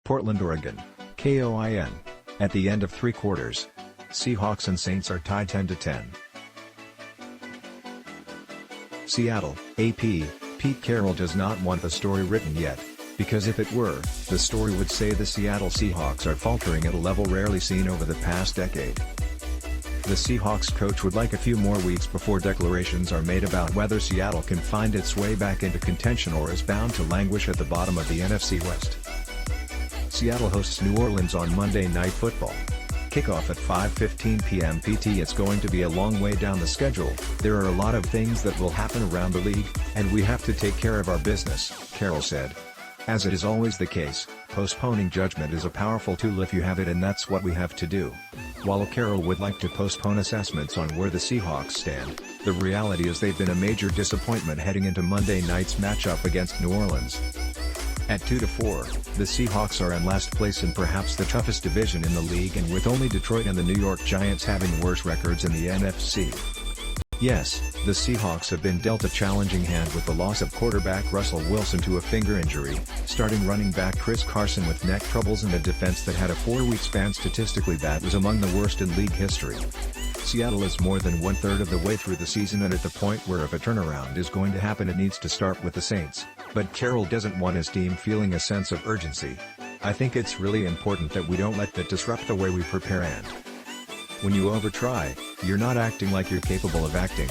Portland, Oregon, KOIN. At the end of 3 quarters, Seahawks and Saints are tied 10-10. Seattle, AP, Pete Carroll does not want the story written yet, because if it were, the story would say the Seattle Seahawks are faltering at a level rarely seen over the past decade. The Seahawks coach would like a few more weeks before declarations are made about whether Seattle can find its way back into contention or is bound to languish at the bottom of the NFC West. Seattle hosts New Orleans on Monday Night Football. Kickoff at 5:15 p.m. PT. It's going to be a long way down the schedule. There are a lot of things that will happen around the league, and we have to take care of our business, Carroll said. As it is always the case, postponing judgment is a powerful tool if you have it, and that's what we have to do. While Carroll would like to postpone assessments on where the Seahawks stand, the reality is they've been a major disappointment heading into Monday night's matchup against New Orleans. At 2-4, the Seahawks are in last place in perhaps the toughest division in the league, and with only Detroit and the New York Giants having worse records in the NFC. Yes, the Seahawks have been dealt a challenging hand with the loss of quarterback Russell Wilson to a finger injury, starting running back Chris Carson with neck troubles, and a defense that had a 4-week span statistically that was among the worst in league history. Seattle is more than 1/3 of the way through the season, and at the point where if a turnaround is going to happen it needs to start with the Saints, but Carroll doesn't want his team feeling a sense of urgency. I think it's really important that we don't let that disrupt the way we prepare, and when you overtry, you're not acting like you're capable of acting.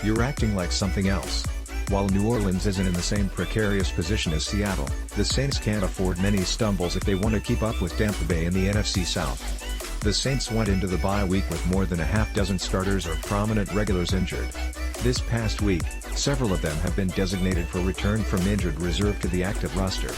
You're acting like something else. While New Orleans isn't in the same precarious position as Seattle, the Saints can't afford many stumbles if they want to keep up with Tampa Bay in the NFC South. The Saints went into the bye week with more than a half-dozen starters or prominent regulars injured. This past week, several of them have been designated for return from injured reserve to the active roster.